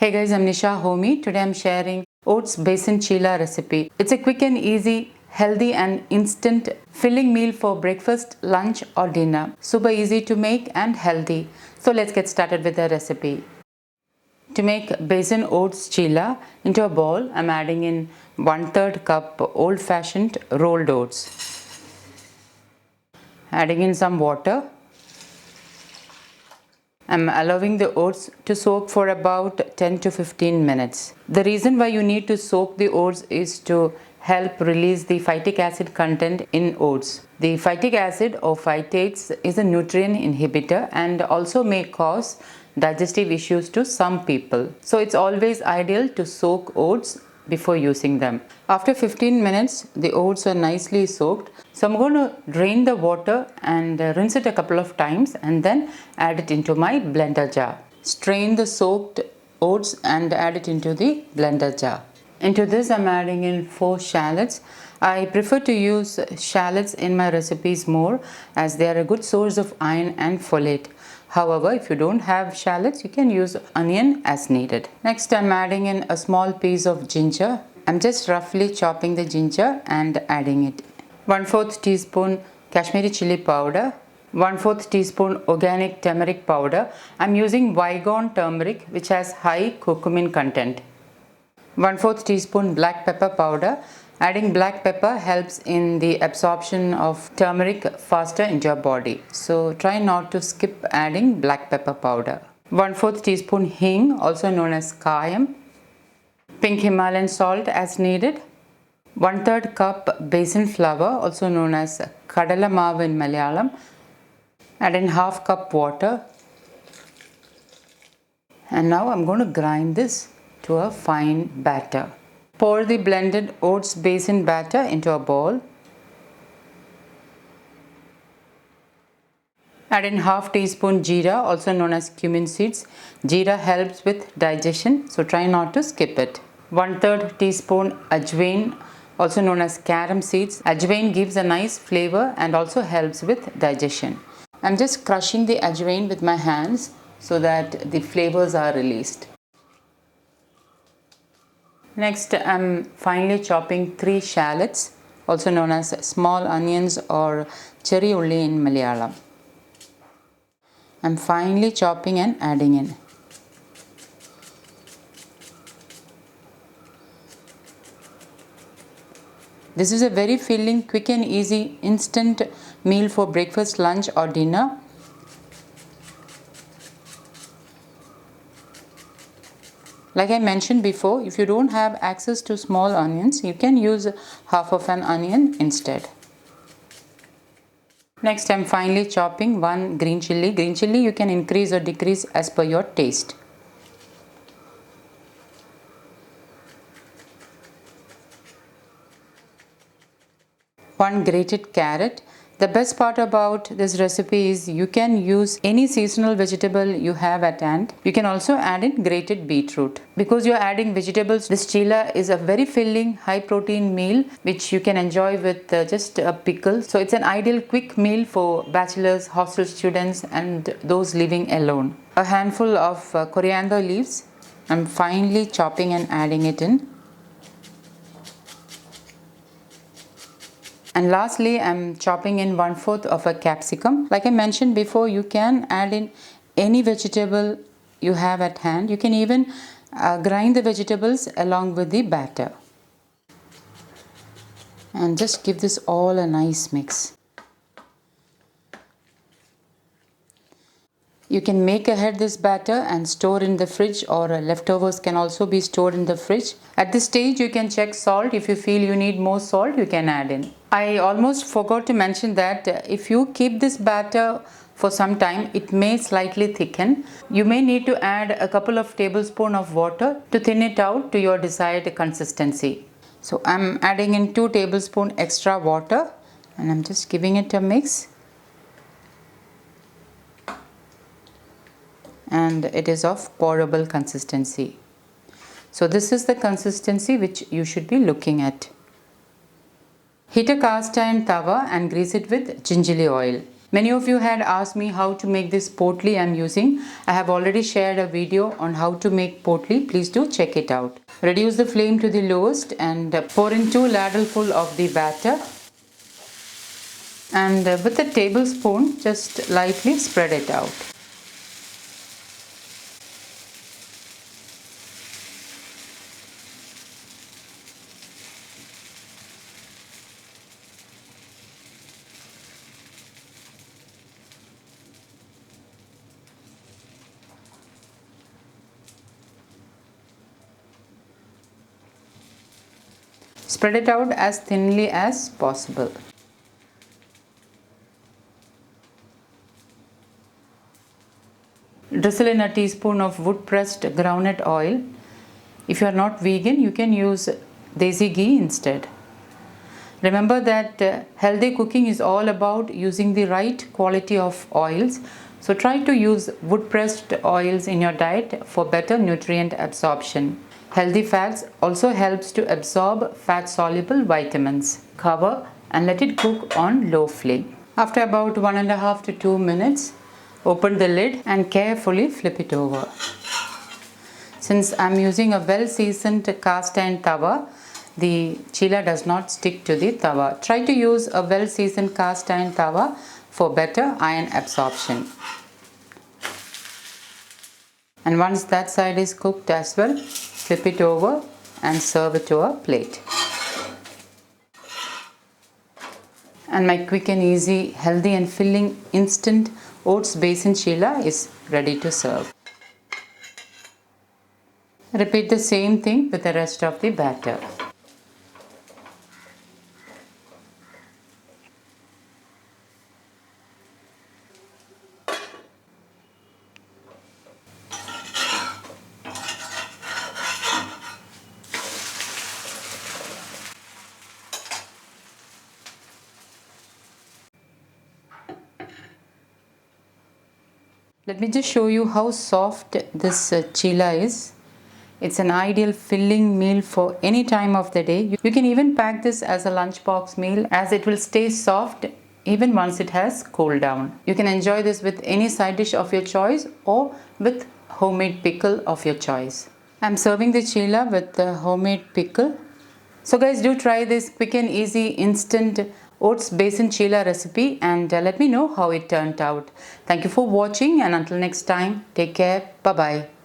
Hey guys, I'm Nisa Homey. Today I'm sharing Oats Besan Chilla recipe. It's a quick and easy, healthy and instant filling meal for breakfast, lunch or dinner. Super easy to make and healthy. So let's get started with the recipe. To make Besan Oats Chilla into a bowl, I'm adding in 1/3 cup old-fashioned rolled oats. Adding in some water. I'm allowing the oats to soak for about 10 to 15 minutes. The reason why you need to soak the oats is to help release the phytic acid content in oats. The phytic acid or phytates is a nutrient inhibitor and also may cause digestive issues to some people. So it's always ideal to soak oats before using them. After 15 minutes, the oats are nicely soaked. So I'm going to drain the water and rinse it a couple of times and then add it into my blender jar. Strain the soaked oats and add it into the blender jar. Into this I'm adding in 4 shallots. I prefer to use shallots in my recipes more as they are a good source of iron and folate. However, if you don't have shallots, you can use onion as needed. Next, I'm adding in a small piece of ginger. I'm just roughly chopping the ginger and adding it. 1/4 teaspoon kashmiri chilli powder. 1/4 teaspoon organic turmeric powder. I'm using Vigon turmeric which has high curcumin content. 1/4 teaspoon black pepper powder. Adding black pepper helps in the absorption of turmeric faster into your body. So try not to skip adding black pepper powder. 1/4 teaspoon hing, also known as carrom. Pink Himalayan salt as needed. 1/3 cup besan flour, also known as kadala maavu in Malayalam. Add in 1/2 cup water. And now I'm going to grind this to a fine batter. Pour the blended oats besan batter into a bowl. Add in 1/2 teaspoon jeera, also known as cumin seeds. Jeera helps with digestion, so try not to skip it. 1/3 teaspoon ajwain, also known as carrom seeds. Ajwain gives a nice flavor and also helps with digestion. I'm just crushing the ajwain with my hands so that the flavors are released. Next, I'm finely chopping 3 shallots, also known as small onions or cherry ulli in Malayalam. I'm finely chopping and adding in. This is a very filling, quick and easy instant meal for breakfast, lunch or dinner. Like I mentioned before, if you don't have access to small onions, you can use half of an onion instead. Next, I'm finely chopping 1 green chilli. Green chilli you can increase or decrease as per your taste. One grated carrot. The best part about this recipe is you can use any seasonal vegetable you have at hand. You can also add in grated beetroot. Because you're adding vegetables, this chilla is a very filling, high protein meal which you can enjoy with just a pickle. So it's an ideal quick meal for bachelors, hostel students and those living alone. A handful of coriander leaves. I'm finely chopping and adding it in. And lastly, I'm chopping in 1/4 of a capsicum. Like I mentioned before, you can add in any vegetable you have at hand. You can even grind the vegetables along with the batter. And just give this all a nice mix. You can make ahead this batter and store in the fridge, or leftovers can also be stored in the fridge. At this stage you can check salt. If you feel you need more salt, you can add in. I almost forgot to mention that if you keep this batter for some time, it may slightly thicken. You may need to add a couple of tablespoons of water to thin it out to your desired consistency. So I'm adding in 2 tablespoons extra water and I'm just giving it a mix. And it is of pourable consistency. So this is the consistency which you should be looking at. Heat a cast iron tawa and grease it with gingelly oil. Many of you had asked me how to make this potli I am using. I have already shared a video on how to make potli. Please do check it out. Reduce the flame to the lowest and pour in 2 ladleful of the batter. And with a tablespoon, just lightly spread it out. Spread it out as thinly as possible. Drizzle in a teaspoon of wood pressed groundnut oil. If you are not vegan, you can use desi ghee instead. Remember that healthy cooking is all about using the right quality of oils. So try to use wood pressed oils in your diet for better nutrient absorption. Healthy fats also helps to absorb fat soluble vitamins. Cover and let it cook on low flame. After about 1.5 to 2 minutes, open the lid and carefully flip it over. Since I am using a well seasoned cast iron tawa, the chilla does not stick to the tawa. Try to use a well seasoned cast iron tawa for better iron absorption. And once that side is cooked as well, flip it over and serve it to a plate. And my quick and easy, healthy and filling instant Oats Besan Chilla is ready to serve. Repeat the same thing with the rest of the batter. Let me just show you how soft this chilla is. It's an ideal filling meal for any time of the day. You can even pack this as a lunchbox meal as it will stay soft even once it has cooled down. You can enjoy this with any side dish of your choice or with homemade pickle of your choice. I'm serving the chilla with the homemade pickle. So guys, do try this quick and easy instant Oats Besan Chilla recipe and let me know how it turned out. Thank you for watching and until next time, take care. Bye-bye.